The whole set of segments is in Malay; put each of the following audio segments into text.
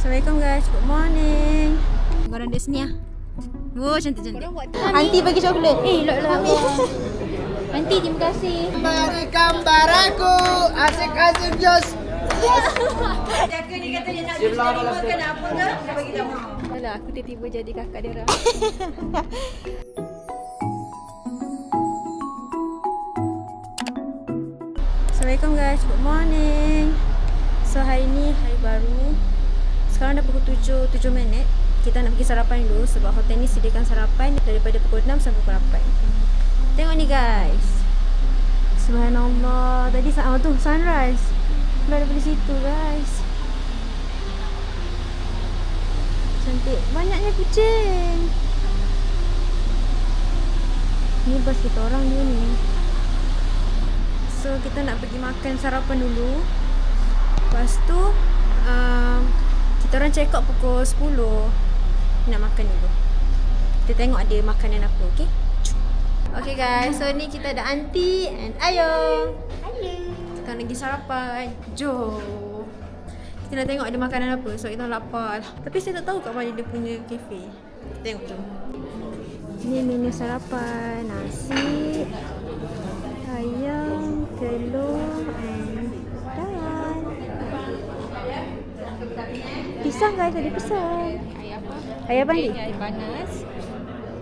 Assalamualaikum guys, good morning. Korang duduk sini lah. Wow, cantik-cantik. Aunty bagi coklat. Lok. Aunty, terima kasih. Mari gambar aku, asik-asik jos. Jaga dia kata dia nak terima kenapa ke? Dia bagi tahu. Alah, aku tiba-tiba jadi kakak dia orang. Assalamualaikum guys, good morning. So hari ni hari baru. Sekarang dah pukul 7 minit. Kita nak pergi sarapan dulu sebab hotel ni sediakan sarapan daripada pukul 6 sampai pukul 8. Tengok ni guys. Subhanallah. Tadi tu sunrise. Keluar daripada situ guys. Cantik. Banyaknya kucing. Ni bas kita orang dia ni. So kita nak pergi makan sarapan dulu. Lepas tu kita orang check out pukul 10. Nak makan dulu. Kita tengok ada makanan apa, okey? Okay guys, so ni kita ada aunty and Ayong. Hello. Sekarang lagi sarapan. Jom. Kita nak tengok ada makanan apa. So kita lapar. Tapi saya tak tahu kat mana dia punya kafe. Kita tengok jom. Ni menu sarapan. Nasi, ayam, telur and dan pisang guys, ada pisang. Ayam apa? Ayam bandi. Ayam panas.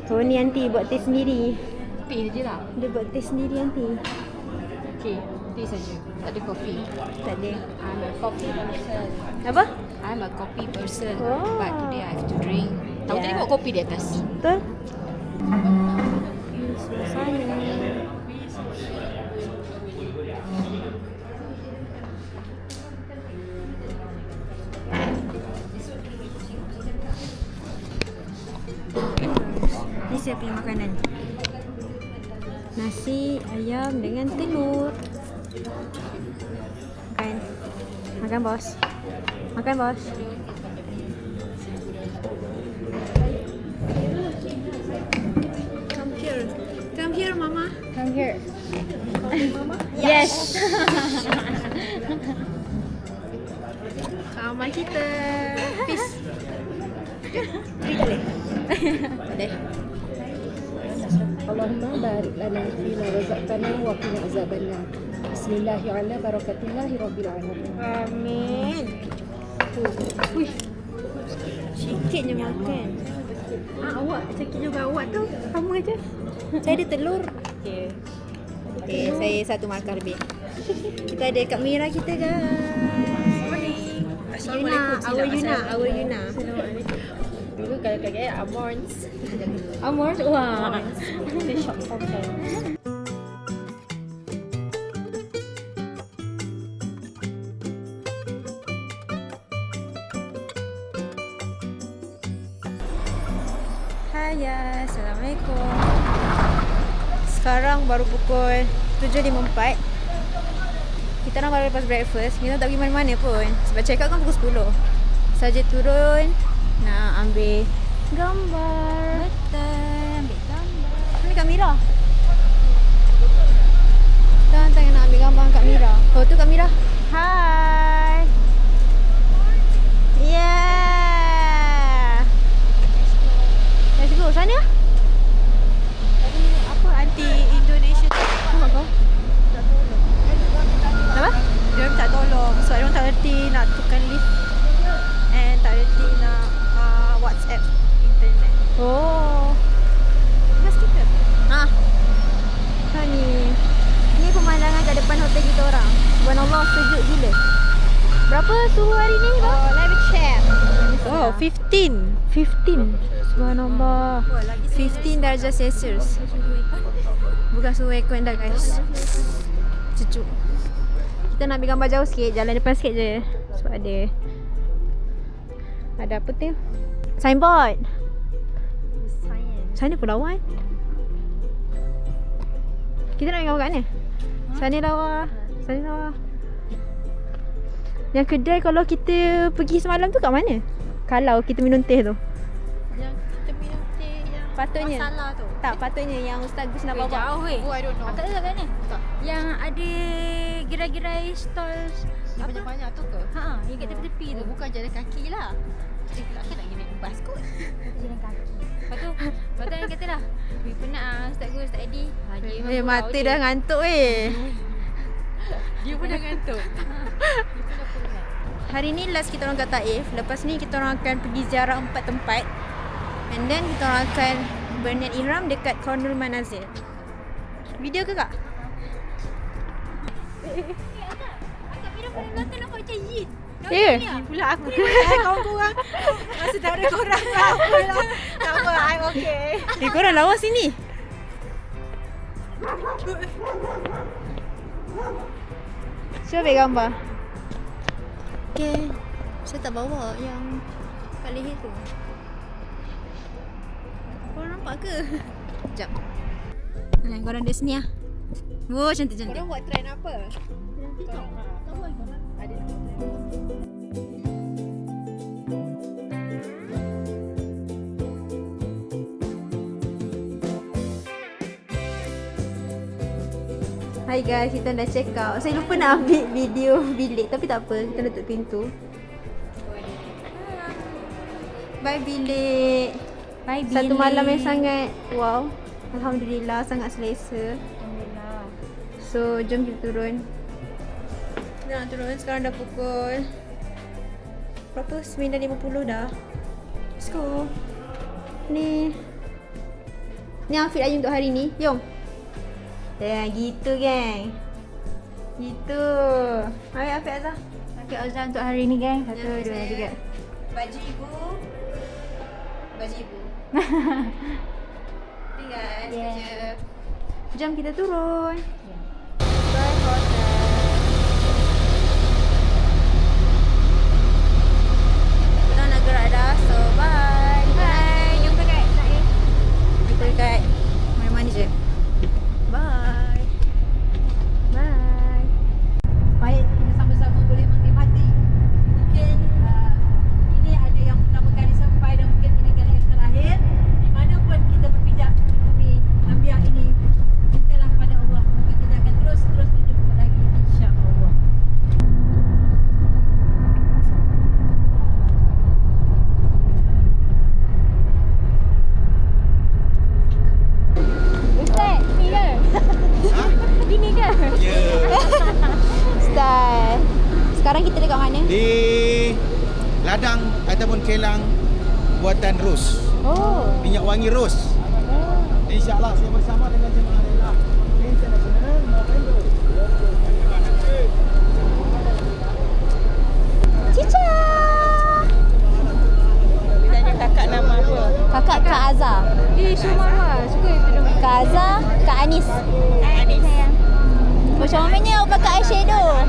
Oh ni aunty buat teh sendiri. Teh je lah. Dia buat teh sendiri aunty. Okay, teh saja. Tak ada kopi. Tak ada. I'm a coffee person. Apa? I'm a coffee person. Oh. But today I have to drink. Tahu tadi bawa kopi di atas. Betul? Ini suasana. Ini saya punya makanan. Nasi, ayam dengan telur. Makan. Makan bos. Makan bos. Come here, mama. Come here. Yes. Kawan kita. Peace. Beri balik. Boleh. Allahumma barik lana fima razaqtana wa qina azabannar. Bismillahirrahmanirrahim. Ala barakatillahi rabbil alamin. Amin. Wih. Sikitnya makan. Awak sikit juga awak tu. Kamu aja. Saya ada telur. Okey. Okey, saya satu markah lebih. Kita ada Kak Mira kita guys. Yuna. Our Yuna. Dulu kalau kakak Amorns. Amor. Wah. Dia shop sometimes. Hai ya, Assalamualaikum. Sekarang baru pukul 7.54. Kita orang baru lepas breakfast. Kita tak pergi mana-mana pun sebab check out kan pukul 10. Saja turun nak ambil gambar. Betul, ambil gambar. Ni Kak Mira. Kita tengah nak ambil gambar Kak Mira. Oh tu Kak Mira. Hai. Yeah. Let's go. Sana? Apa anti Indonesia tu? Apa? Apa? Dia minta tolong sebab dia tak reti nak tukar lift and tak reti nak WhatsApp internet. Oh. Mas kita. Ni pemandangan kat depan hotel kita orang. Subhanallah, sejuk gila. Berapa suhu hari ni? Oh, let me check. Oh, 15. Subhanallah. 15 darjah Celsius. Bukan suhu aircon dah guys. Sejuk. Kita nak ambil gambar jauh sikit. Jalan depan sikit je. Sebab ada apa tu? Signboard. Sana pun lawa kan? Kita nak ambil gambar kat mana? Sana lawa. Yang kedai kalau kita pergi semalam tu kat mana? Kalau kita minum teh tu. Yang kita minum teh yang Patutnya. masala tu. Tak, patutnya yang Ustaz Gus nak bawa. Jauh weh. Oh, I don't know. Tak ada kat mana? Yang ada gerai-gerai stall Yang banyak-banyak tu ke? Ha, yang kat tepi-tepi tu. Bukan jalan kaki lah. Takkan nak naik bas kot. Jalan kaki. Lepas tu yang kata lah, penat lah Ustaz Gus, Ustaz Adi. Dia mata dah ngantuk Dia pun dah ngantuk. Hari ni last kita orang kat Taif. Lepas ni kita orang akan pergi ziarah 4 tempat. And then kita orang akan berniat ihram dekat Cornul Manazil. Video ke kak? Akak Mira paling belakang nampak macam Yin. Ya. Pula aku ni kawan-kawan. Masa tak ada korang lah. Tak apa, I'm okay. Korang lawa sini. Cuba ambil gambar. Okay. Saya tak bawa yang kat leher tu. Korang nampak ke? Sekejap. Nah, korang duduk sini lah. Wow, cantik-cantik. Korang buat trend apa? TikTok. Ada. Hai guys, kita dah check out. Saya lupa nak ambil video bilik tapi tak apa, kita dah tutup pintu. Bye bilik. Bye bilik. Satu malam yang sangat wow. Alhamdulillah, sangat selesa. Alhamdulillah. So, jom kita turun. Kita nak turun, sekarang dah pukul berapa? 9.50 dah. Let's go. Ni outfit Ayu untuk hari ni. Jom. Ya, gitu geng. Gitu. Ambil outfit Azhar. Outfit Azhar untuk hari ni geng. 1, 2, 3. Baju ibu. Baju ibu. Tinggal sekejap. Jom kita turun. Bye hotel. Kita nak gerak dah. So bye. Bye. Jumpa kat kita dekat mana-mana je. Bye. Bye. Baik, kita sama-sama boleh menikmati. Mungkin ini ada yang pertama kali sampai dan mungkin ini kali yang terakhir. Di mana pun kita berpijak di bumi Ambiah ini, mintalah kepada Allah. Maka kita akan terus berjumpa lagi insya-Allah. Ustaz, ni ke? Bini ke? Ya. Style. Sekarang kita dekat mana? Di ladang ataupun kelang buatan Ros. Oh. Minyak wangi Ros. InsyaAllah saya bersama dengan jemaah Rela International November. Cica. Tanya kakak nama apa? Kakak Kak Azhar. Syumarwah. Suka itu nama. Kak Azhar, Kak Anis. Anis. Macam mana awak pakai eyeshadow?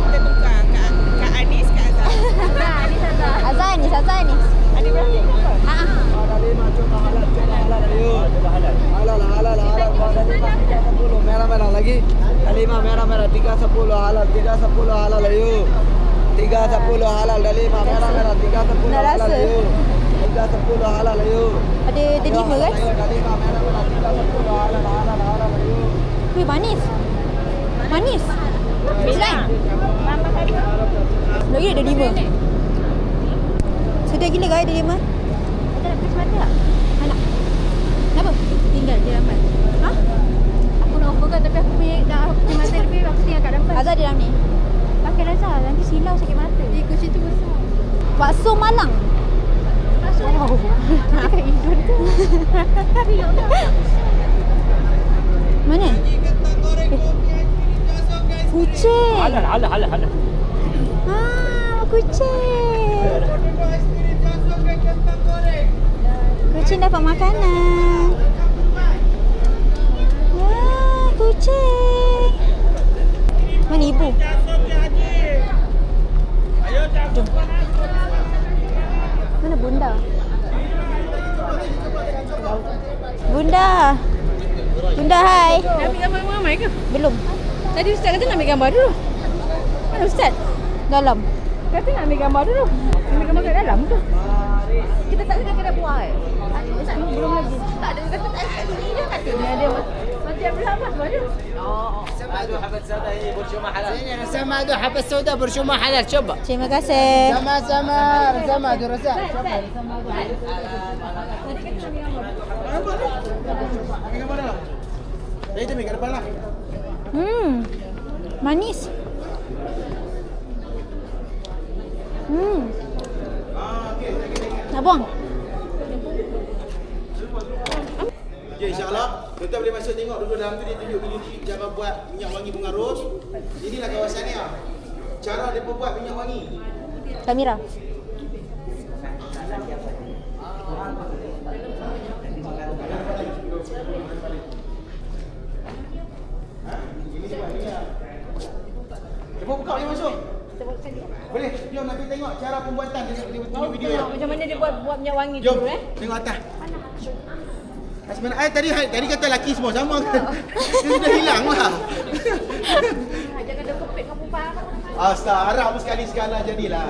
Kita tukar Kak Anis, Kak Azhar. Anis Azhar. Azhar Anis, Azhar Anis. Anis berapa? Ha. Halal merah lagi. Dalima merah 310 halal 310 halal ayo. 310 halal dalima merah 310 Nak halal rasa? ayo. 310 halal ayo. Ada delima guys. Dalima merah 310 halal ayo. Wih, manis. Manis. Selain. Lagi ada 5. Sedap gila guys, ada 5. Kita nak pergi semata tak? Anak. Kenapa? Tinggal je lambat. Ha? Aku nak offer kan tapi aku punya mata lebih aku tinggal kat dalam. Azhar di dalam ni. Pakai Azhar nanti silau sakit mata. Kunci tu besar. Bakso Malang. Wow. Dekat Indon tu. Mana? Kucing. Halal. Kucing. Kucing dapat makanan. Wah, kucing. Mana ibu? Jom. Mana bunda? Bunda. Bunda, hai. Nak ambil gambar ramai ke? Belum. Tadi Ustaz kata nak ambil gambar dulu. Mana Ustaz? Dalam. Kata nak ambil gambar dulu. Ambil gambar kat dalam tu. Kita tak kena buat. Ustaz belum lagi. Tak ada kata tak ada sini dia kata. Ni ada. Nanti sama ada habas soda bersama halal coba. Terima kasih. Sama Razak. Manis. Nak buang? Okay, insyaAllah kita boleh masuk tengok dulu dalam tu. Dia tunjuk video cara buat minyak wangi bunga ros. Inilah kawasan ni lah. Cara dia buat minyak wangi. Kamera. Cuba buka boleh masuk. Boleh, jom nanti tengok cara pembuatan dia tunjuk video ya. Macam mana dia buat minyak wangi Jom, tu tengok atas. Sebenarnya tadi kata laki semua sama kan? Dia sudah hilang lah. Jangan ada kepit kamu parah. Astaga, harap pun sekali-sekala jadilah.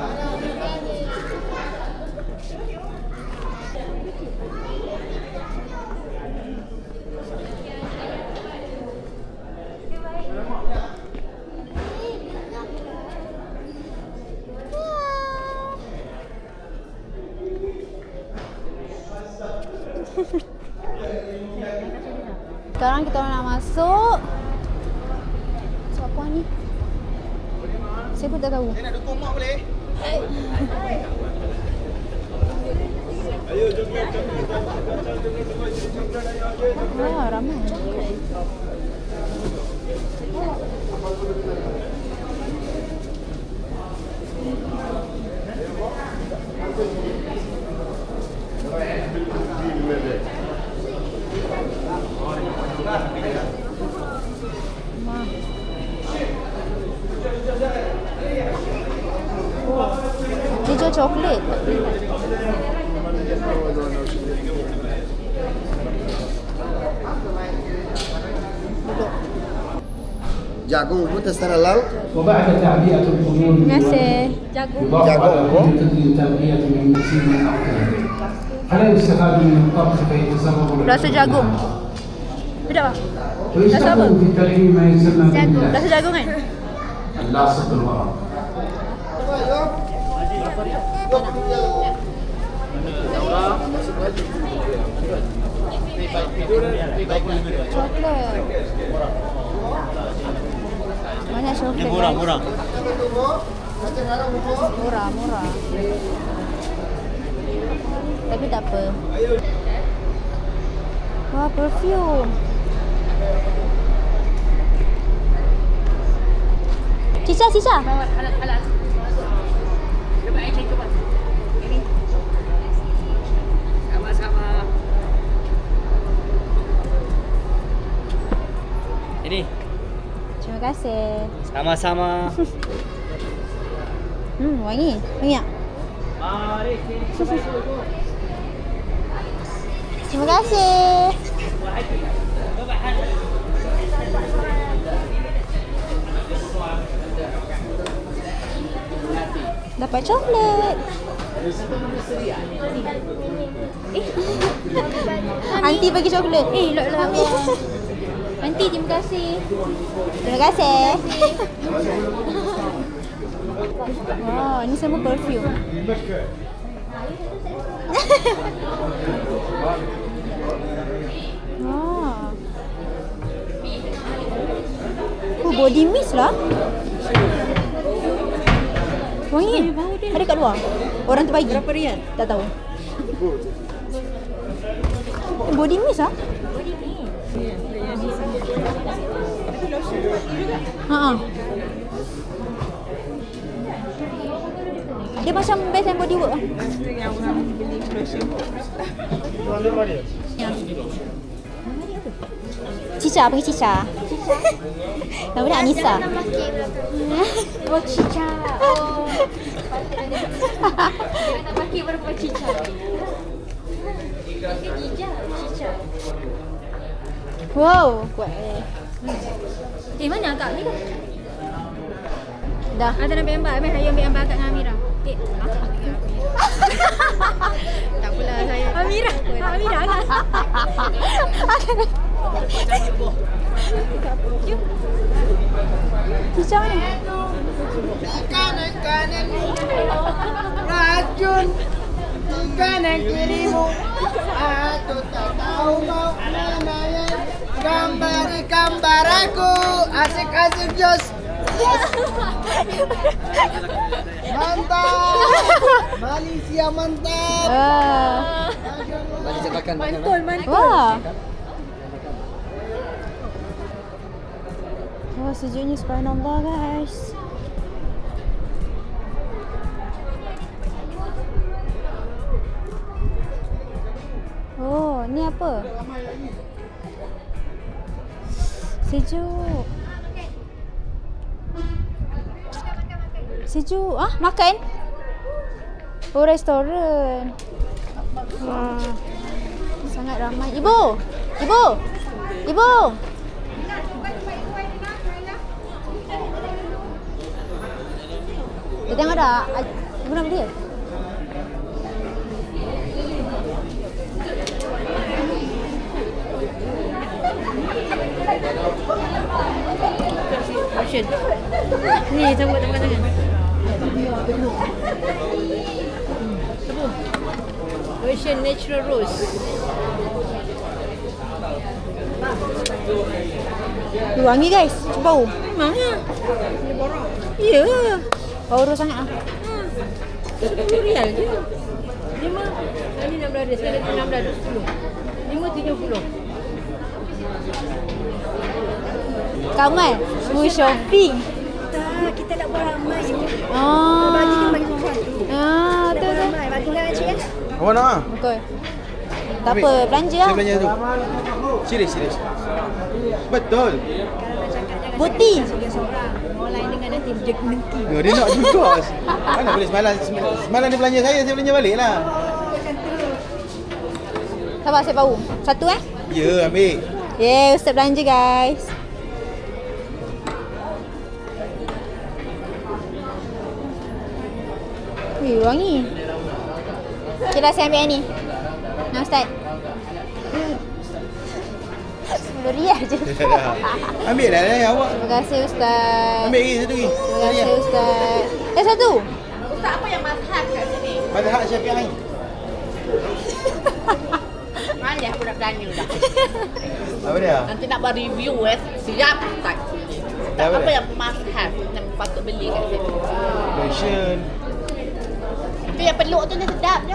Sekarang kita orang nak masuk. Siapa ni? Saya pun tak tahu. Saya nak dukung mak boleh? Wah, ramai. Hijau coklat. Jagung pun terserah laut. وبعد تعبئة الخمور Terima kasih. يضاف على كل تغذية من مسين الأقدام فلا يستفاد من الطبخ فيتسبب Rasa jagung. Sedap tak? ويستخدم في تغيير ما يسمى بالله Rasa jagung kan? اللاصق بالورق Coklat. Banyak coklat. Murah. Murah. Tapi tak apa. Wah, perfume. Cica. Halal. Cuba cek coba. Ini. Sama-sama. Ini Terima kasih. sama-sama. Wangi. Wangi tak? Mari sini. Terima kasih. Dapat coklat. Aunty bagi coklat. Elok-elok. Aunty, terima kasih. Terima kasih. Wow, ini semua perfume. Body mist lah. Wangi. Ada kat luar. Orang tu bagi. Berapa rial? Tak tahu. Body mist lah. Ha. Dia macam Bath and Body Works lah. Cica, panggil Cica. Nama dia Anissa. Oh, Cica. Oh. Nak pakai berapa Cica? Cica. Wow, kuat. Mana akak ni kan? Dah. Ada nak ambil gambar. Ayo ambil gambar akak dengan Amira. Tak apalah saya. Amira kan? Cicak ni. Kanan racun kanan kirimu. Aku tak tahu mau mana yang gambar aku. Asik Jos. Mantap. Malaysia mantap. Malaysia makan. Mantul. Wah. Wah, sejuknya subhanallah guys. Oh, ni apa? Sejuk. Sejuk. Ah, makan? Oh, restoran. Wah. Sangat ramai. Ibu. Dia tengok dah. Ibu nak beli? Option. Ni cabut tangan. Ocean Natural Rose. Wangi guys. Bau. Memangnya. Dia borang. Ya. Bau terus sangat ah. RM10 je. 5. Ini 16 dia. Sekarang 16 10. 5.70. Kamu mau shopping? Tak, kita nak buat ramai. Oh. Bagi kita bagi perempuan. Tu. Ramai. Bagi lah cik ya. Awak nak ah? Okey. Tak apa, belanja lah. Saya belanja tu. Serius. Betul. Putih. Orang lain dengar nanti dia nanti. Ya, dia nak juga. Mana boleh semalam dia belanja saya belanja balik lah. Sabar, saya bau. Satu Ya, ambil. Yeah, Ustaz belanja guys. Wangi. Okay dah, saya ambil yang ni. Nah Ustaz. RM10 je. Ambil dah awak. Terima kasih Ustaz. Ambil lagi satu lagi. Terima kasih Ustaz. Satu. Ustaz apa yang mazhab kat sini? Mazhab Syafi'i. Mana aku nak tanya dah. Apa dia? Nanti nak buat review siap tak? Tak apa yang mazhab yang patut beli kat sini. Lotion. Itu yang peluk tu dia sedap je.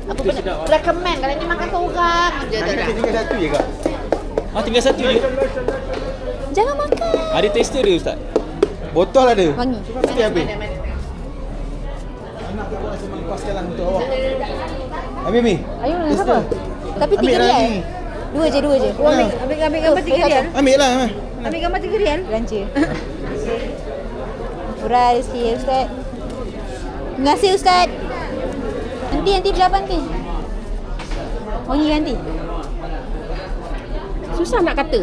Apa benda? Recommend kalau ni makan seorang je Kita dah. tinggal satu je kak. Tinggal satu je. Jangan makan. Ada tester dia Ustaz. Botol ada. Wangi. Mesti habis. Mana? Nak aku rasa melepaskan lah untuk awak. Ambil Mi. Ayuh dengan siapa? Tapi Ambil RM3. lagi. Dua je. Ambil gambar RM3. Ambil lah. Ambil gambar RM3. Belanja. Murah rezeki ya Ustaz. Terima kasih Ustaz. Nanti berapa nanti? Wangi nanti? Susah nak kata.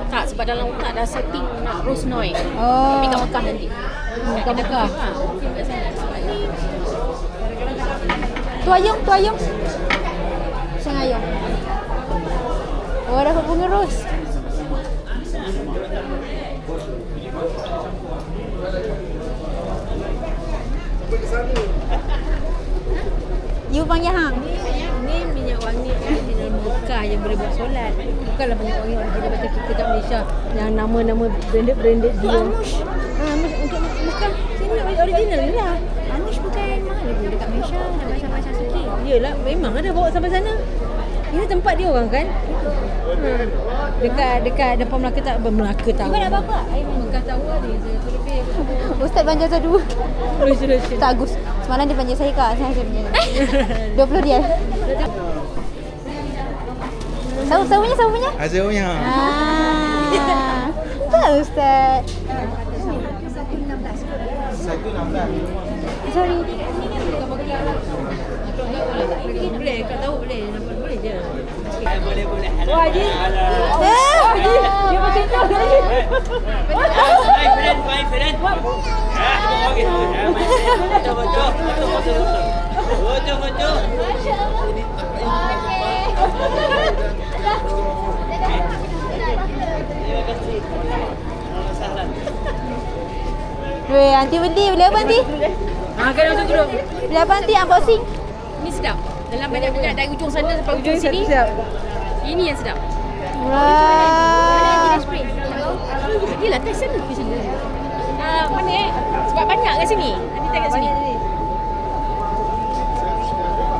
Tak, sebab dalam otak dah setting nak rose noy. Oh. Tapi kat Mekah nanti. Kat Mekah. Tu ayung. Sang ayung. Oh, dapat bunga ros. You panggil hang. Ni minyak wangi original Mekah yang boleh buat solat. Bukanlah minyak wangi original macam kita kat Malaysia yang nama-nama branded dia. Amush. Amush untuk Mekah. Sini original ni lah. Amush bukan mahal lagi dekat Malaysia. Dah macam-macam sikit. Yelah, memang ada bawa sampai sana. Ini tempat dia orang kan? Dekat depan Melaka tak Melaka tahu. Ibu nak apa? Mekah tahu ni saya lebih. Ustaz belanja saya dulu. Lucu-lucu. Ustaz Agus. Semalam dia belanja saya kak. Saya belanja. RM20. Sabu punya? Azhar punya. Tak Ustaz. 1.16. Sorry. Boleh, kau tahu boleh. Nampak boleh je. Boleh. Wah, Haji. Dia macam tu. My friend. Betul. Masya Allah. Weh, Aunty beli apa Aunty? Kan masuk dulu. Beli apa Aunty? Unboxing? Ni sedap. Dalam banyak minyak dari ujung sana sampai ujung sini. Ini yang sedap. Wah. Dia lah test sana. Mana sebab banyak kat sini. Nanti tengok sini.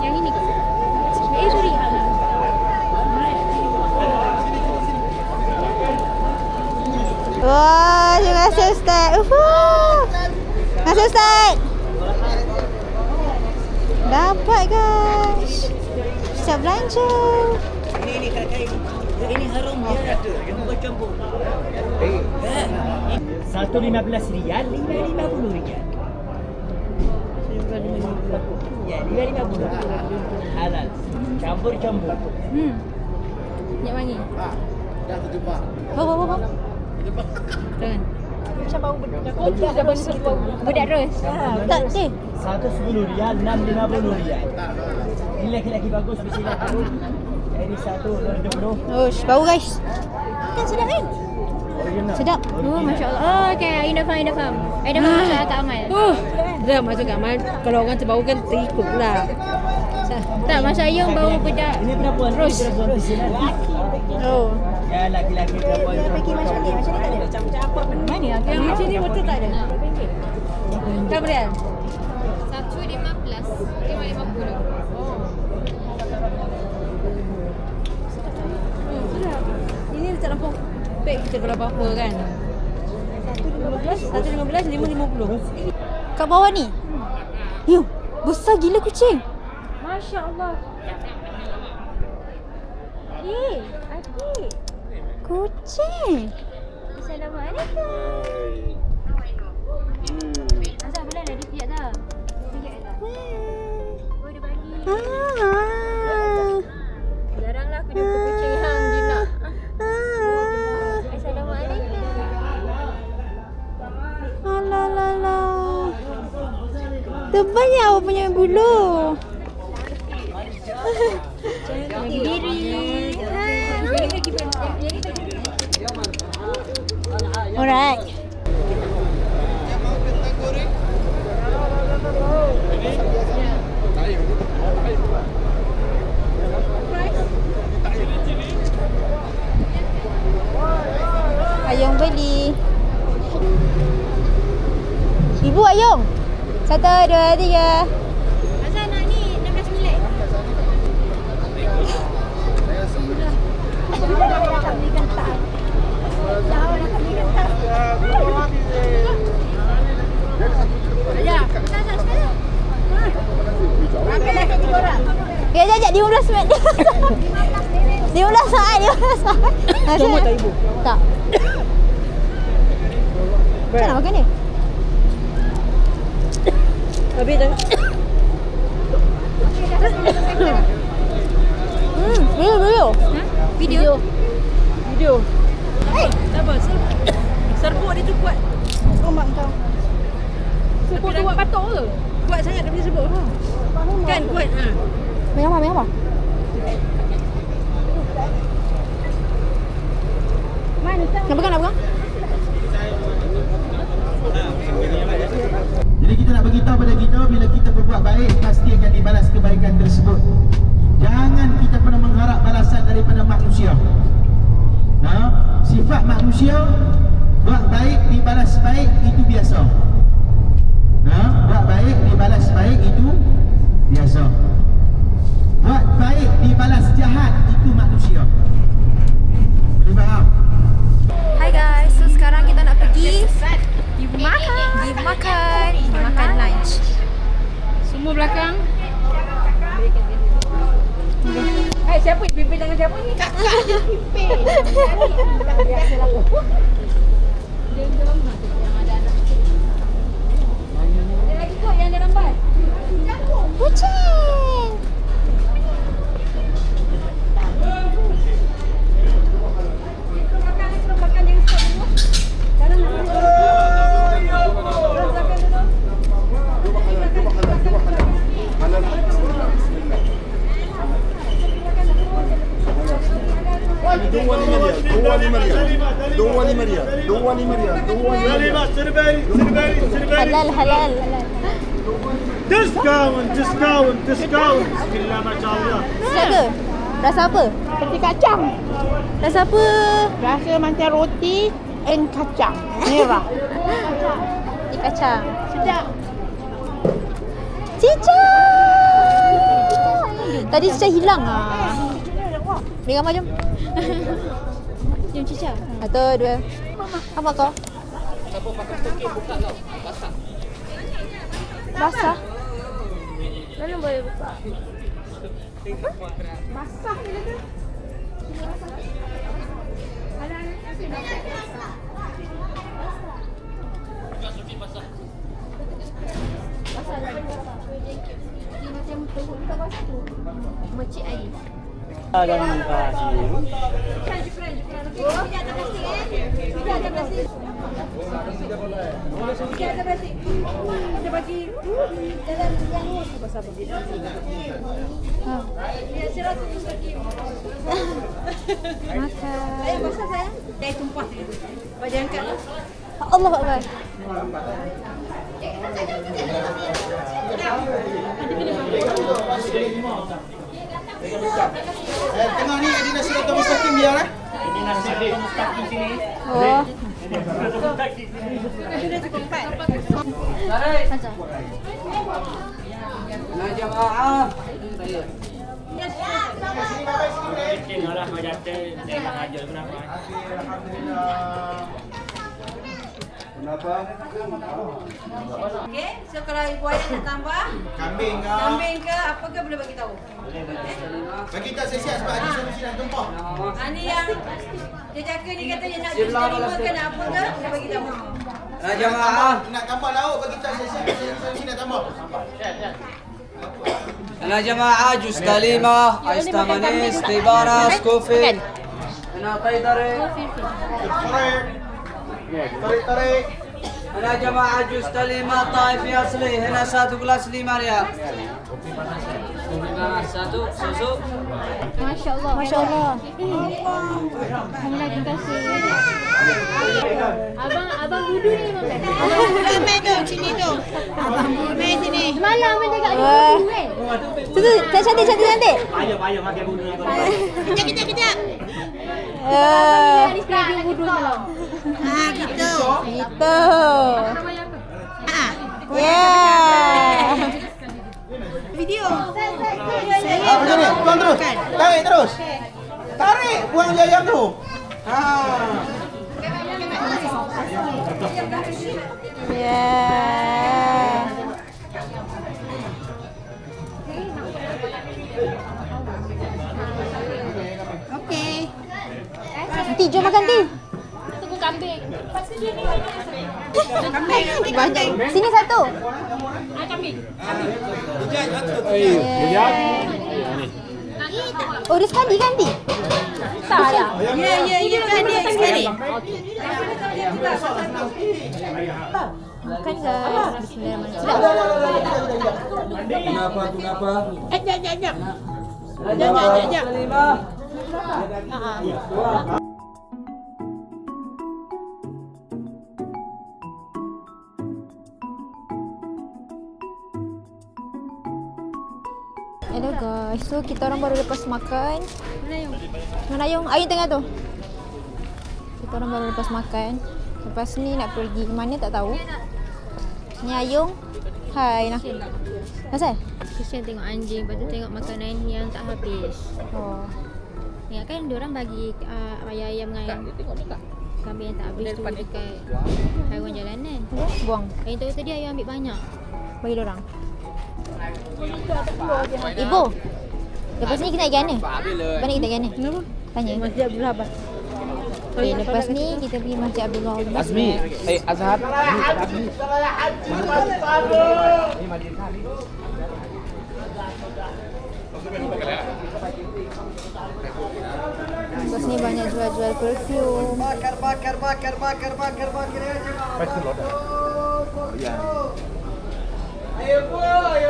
Yang ini ke? Sorry. Wah, terima kasih Ustaz. Terima kasih Ustaz. Dapat guys. Siap belanja. Ini kakak ini harum dia ada campur-campur. 115 rial, 50 rial. Ya, 50 halal. Campur-campur. Minyak wangi. Dah terjumpa. Bawa. Jangan. Macam bau bedak terus. Tak deh. 110 rial, 650 rial. Ini laki-laki bagus, bismillah. Ini 120. Ush, bau guys. Kan sedap kan? Sedap. Oh, Masya Allah. Oh, okay. Aina faham. Aina faham masuk akal amal. Dah masuk kat amal. Kalau orang terbau kan terikut lah. Tak, masa Ayung bau bedak. Ini perempuan, ini perempuan bismillah. Oh. Ya, laki-laki perempuan. Macam ni tak ada. Mana? Yang macam ni betul tak ada? Tak boleh. 1.15. 5.50. Ini tak nampak pek kita kalau apa-apa kan. 1.15, 5.50. Kat bawah ni. Yo, besar gila kucing. Masya Allah. Adik. Kucing. Assalamualaikum. Azhar boleh dah dipijak dah. Pijak dah. Oh, dia bagi. Jaranglah aku jumpa kucing hang jinak. Assalamualaikum. Alah. Tebalnya awak punya bulu. Lagi diri. Alright. Ayung beli. Ibu Ayung. 1, 2, 3. Azhar nak ni 16 minit. Ya, jajak 15 minit. 15 saat. Comot tak ibu? Tak. Macam nak makan ni? Habis dah. Video. Video. Tak apa. Serbuk dia tu kuat. Oh, mak kau. Serbuk tu buat patok ke? Kuat sangat dia punya serbuk. Kan kuat. Main apa? Nak pegang? Jadi kita nak beritahu pada kita, bila kita berbuat baik, pasti akan dibalas kebaikan tersebut. Jangan kita pernah mengharap balasan daripada manusia. Sifat manusia, buat baik dibalas baik, itu biasa. Buat baik dibalas baik, itu biasa. Buat baik dibalas jahat, itu manusia. Boleh faham? Hai guys, so sekarang kita nak pergi makan lunch. Semua belakang. Hai, siapa ni? Pimpin tangan siapa ni? Kakak je pimpin. Biasalah aku. Dia jom. Ada lagi kot yang dia lambat. Kucing. Don't want him in here. 25 ريال 25 ريال 25 ريال Halal, halal. ديسكاونت بسم الله ما شاء الله. Sedap ke? Rasa apa? Roti kacang. Rasa apa? Rasa macam roti and kacang merah. Di kacang. Sedap. Cica! Tadi Cica hilang ah. Beri gambar jom. Jom Cica. Satu, dua. Apa kau? Basah. Mana boleh buka? Basah ni tu. Mecik lagi. Jangan kasih. Allah Akbar. Tengah ni ada nasi atau mustaqim biar Ini nasi atau mustaqim sini. Oh. Nah jamaah. Tengoklah kau jatuh. Tengok aja kenapa. Kenapa? Okey, so kalau ibu ayah nak tambah Kambing ke? kambing ke apa ke boleh bagi tahu. Bagi tak siap sebab ada solusi nak tumpah. Ni yang dia jaga ni kata dia nak jus kelima ke nak apa ke dia bagi tahu. Nah jamaah. Nak tambah lauk bagi tak siap solusi nak tambah. Nah jamaah jus kalimah, ais manis, tibaras, kopi. Nah tarik. Tarik. Nah jamaah jus kalimah taif asli. Hena 1 gelas 5 rial. Satu susu. Masya Allah. Masya Allah. Alhamdulillah, terima kasih. Abang duduk ni memang tak. Ramai tu sini tu. Abang ramai sini. Semalam pun cakap dia Wah. duduk kan. Tu cantik. Payah makan bunuh. Kejap. Ni spray dia duduk semalam. Gitu. Gitu. Yeah. Video. Macam ni, buang terus. Tarik terus. Tarik, buang je ayam tu. Yeah. Okey. Nanti jom makan nanti. Tunggu kambing. Banyak. Sini satu. Kambing. Oh, dia sekali kan nanti? Tak lah. Ya, sekali. Makan guys. Bismillahirrahmanirrahim. Sedap. Kenapa? Sekejap. Nah jamaah kalimah. Hello guys, so kita orang baru lepas makan. Mana Ayung? Ayung tengah tu. Kita orang baru lepas makan. Lepas ni nak pergi mana tak tahu. Ni Ayung. Hai nak. Asal? Kesian tengok anjing, lepas tu tengok makanan yang tak habis. Oh. Ingat kan diorang bagi ayam dengan kambing yang tak habis tu dekat haiwan jalanan. Buang. Yang tahu tadi ayam ambil banyak. Bagi dia orang. Ibu. Lepas ni kita nak pergi mana? Mana kita pergi mana? Tanya. Masjid Abdul Rahman. Okay, lepas ni kita pergi Masjid Abdullah. Azmi. Azhar. Lepas ni banyak jual-jual perfume. Bakar. Ayo boy.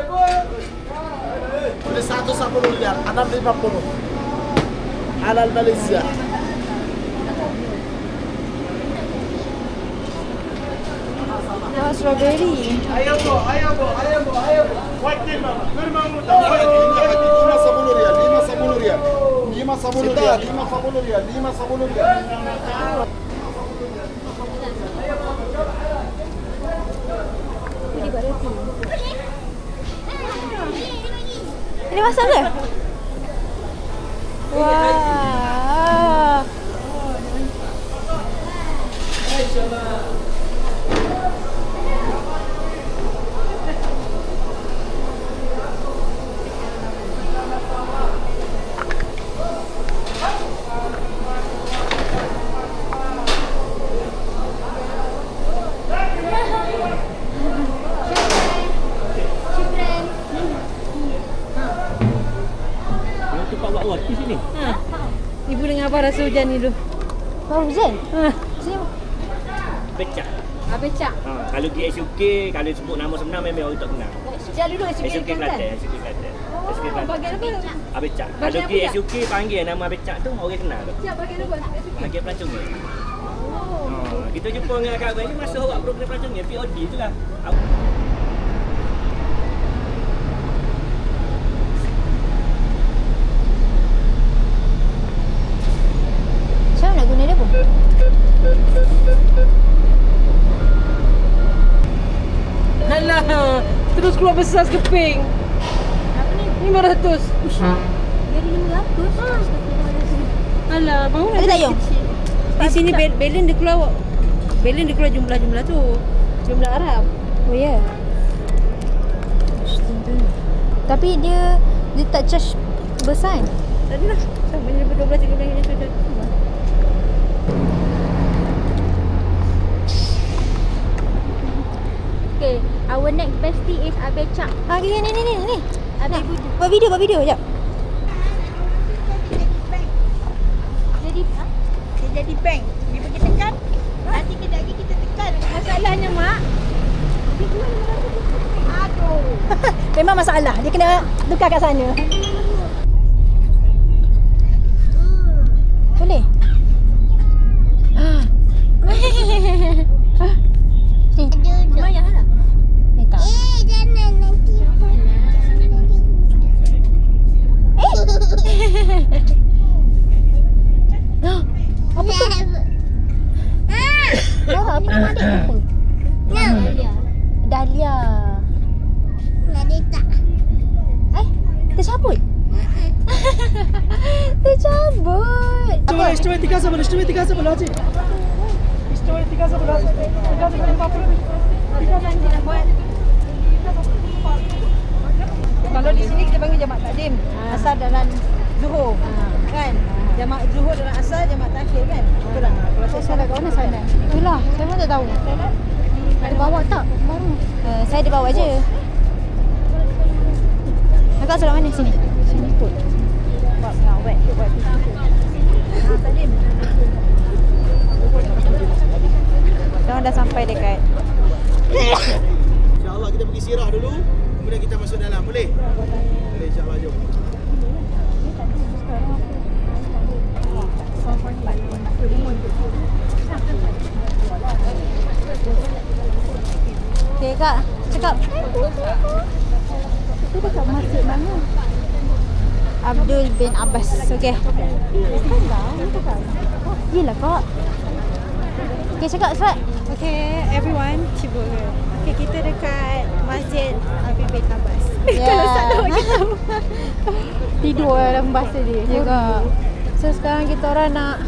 Boleh 110 riyal, 650. Halal Malaysia. Oh, strawberry. Ayam bu, ayam bu, ayam bu, ayam bu. Wajib mama. Firman muda. 5 riyal. 5 riyal. Ini masak ke? Wah. Ibu dengan abang rasa hujan ni dulu. Baru hujan? Sini. Becak. Becak. Kalau di SUK, kalau sebut nama sebenar memang orang tak kenal. Sejak dulu SUK SUK Kelantan. SUK Kelantan. SUK Kelantan. Bagian apa? Becak. Kalau di SUK panggil nama Becak tu orang kenal tu. Becak bagian apa? Bagian pelancongnya. Kita jumpa dengan Kak Abang ni masa awak program pelancongnya POD tu lah. Macam mana nak guna dia pun? Alah, terus keluar besar sekeping. Apa ni? 500. Jadi 500? Alah, baru Ada tak Yong? di sini belen dia keluar. Belen dia keluar jumlah-jumlah tu. Jumlah Arab. Oh ya. Tapi dia tak charge besar kan? Tak adalah. Sama je 12-13 ni sudah. Okay, our next bestie is Abecak. Ni. Buat video jap. Dia jadi bank. Dia pergi tekan. Nanti kejap lagi kita tekan. Masalahnya mak. Dia keluar 500. Aduh. Memang masalah. Dia kena tukar kat sana. Boleh? Ni. Lumayan lah. Ni tak. Jangan nanti. Apa tu? Apa nama adik apa? Dahlia. Tercabut? Tercabut. Istiwa 3 sebelah Haji. Istiwa 3 sebelah Haji. 350. Kalau di sini kita panggil jamak takdim. Asal dalam Zuhur. Kan? Jamak Zuhur dalam asal, jamak takhir kan? Betul tak? Kalau saya salah kat mana sana? Itulah, saya pun tak tahu. Ada bawa tak? Baru. Saya ada bawa je. Kakak salah mana? Sini. Sini kot. Buat wet. Buat Takdim. Kita dah sampai dekat. InsyaAllah kita pergi sirah dulu. Kemudian kita masuk dalam. Boleh? Boleh insyaAllah, jom. Okay kak, cakap. Itu dekat masjid mana? Abdul bin Abbas. Okay. Yelah kak. Okay cakap cepat. Okay, everyone, cuba. Okay, kita dekat Masjid Habib bin Abbas. Kalau tak tahu kita tidur dalam bahasa dia. Ya kak. So sekarang kita orang nak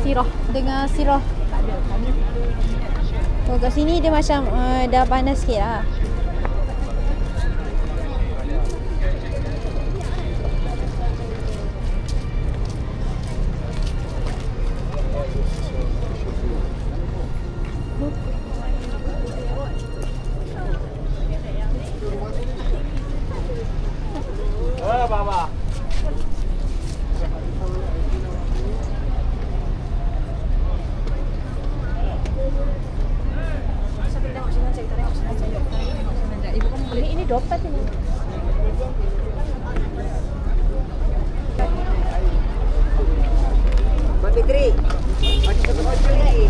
sirah. Dengar sirah. Oh, kat sini dia macam dah panas sikit lah. Baba. Ini dopat ini. Bagi trik. Bagi satu baju ni.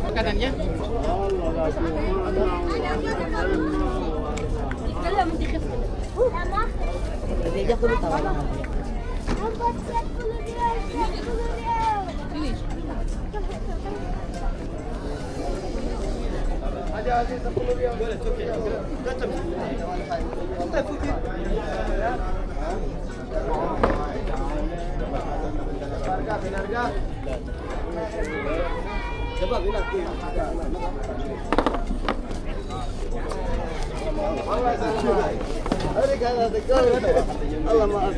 Makanannya. Dia aku tahu. Ada 10 rial. Boleh, okey. Datang. Tak fikir. Harga. Coba bilang. Allah maaf.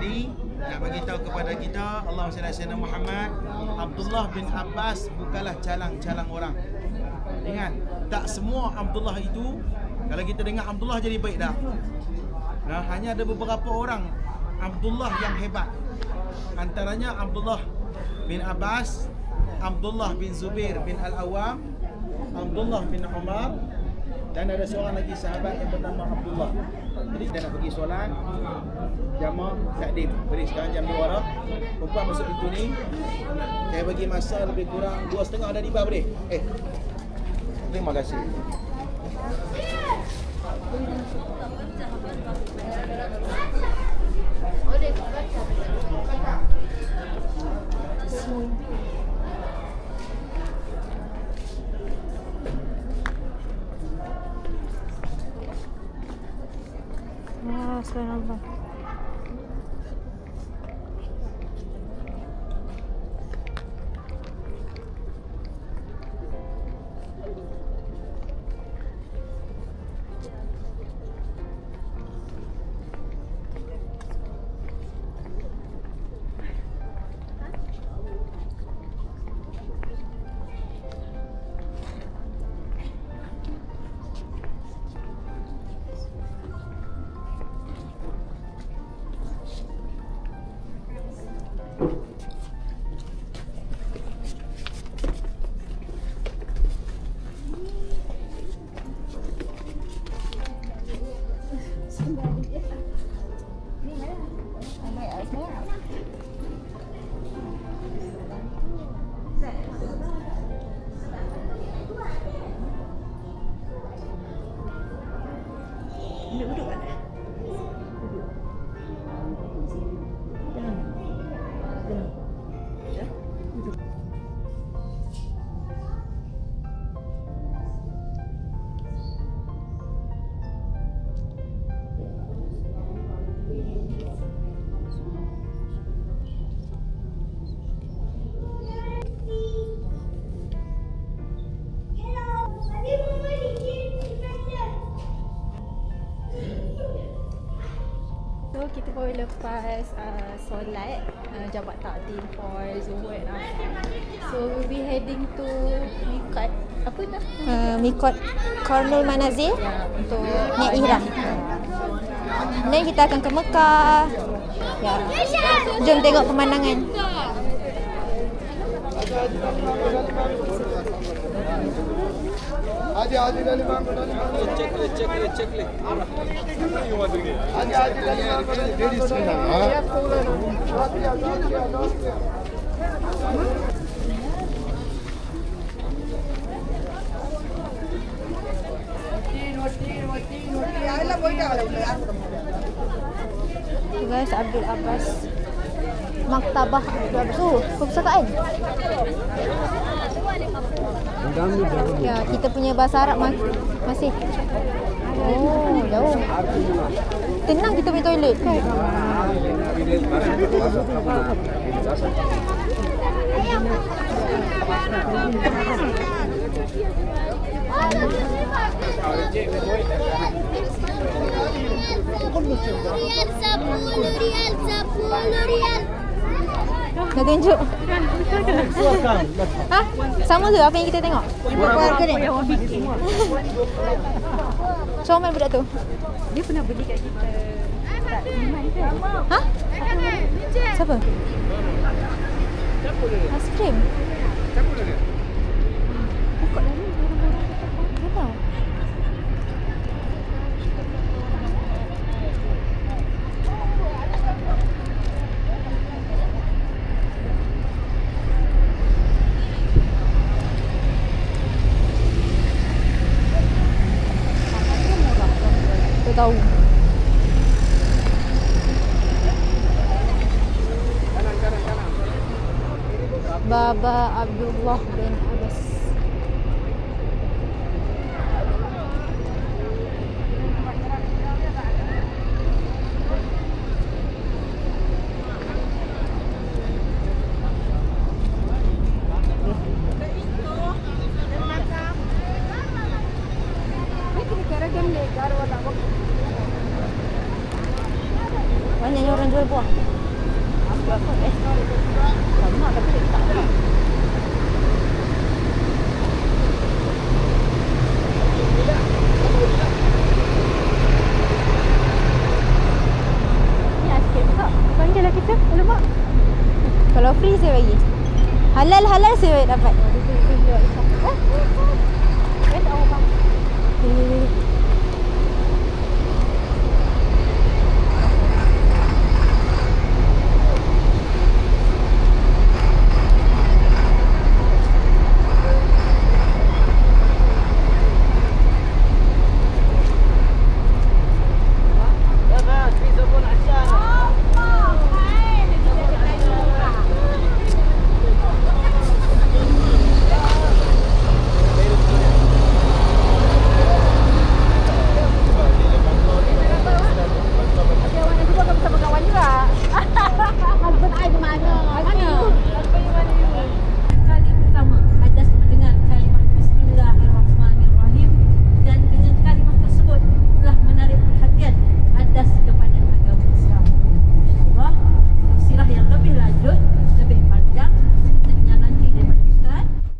Jadi nak bagi tahu kepada kita Allah SWT Muhammad Abdullah bin Abbas bukanlah calang-calang orang. Ingat, tak semua Abdullah itu kalau kita dengar Abdullah jadi baik dah. Nah, hanya ada beberapa orang Abdullah yang hebat. Antaranya Abdullah bin Abbas, Abdullah bin Zubair bin Al-Awwam, Abdullah bin Umar, dan ada seorang lagi sahabat yang bernama Abdullah. Jadi dia nak pergi solat jamak takdim. Jadi sekarang jam 2 dah. Perempuan masuk pintu ni. Saya bagi masa lebih kurang 2.5 dah tiba boleh? Terima kasih. Wah, subhanallah. So kita baru lepas solat jamak takdim for Zuhur and Asar. So we'll be heading to Miqat. Apa dah? Miqat Qarnul Manazil untuk naik ihram. Then kita akan ke Mekah. Ya. Jom tengok pemandangan. Aji dari mana? Cek. Aji dari Tu guys, Abdul Abbas. Maktabah Abdul Abbas. Perpustakaan. Ya, kita punya bahasa Arab masih. Oh, jauh. Tenang kita pergi toilet kan. Riyal 10 riyal. Dah tunjuk. Ha? Sama ke apa yang kita tengok? Berapa harga ni? Comel budak tu. Dia pernah beli kat kita. Ha? Siapa? Aiskrim. Buka dah ni. Tak tahu. Tak tahu. Baba Abdullah bin Abbas. Banyaknya orang jual buah. Lama tapi tak ada. Ni aiskrim tak? Panggil lah kita. Alamak. Kalau free saya bagi. Halal saya dapat. Ni.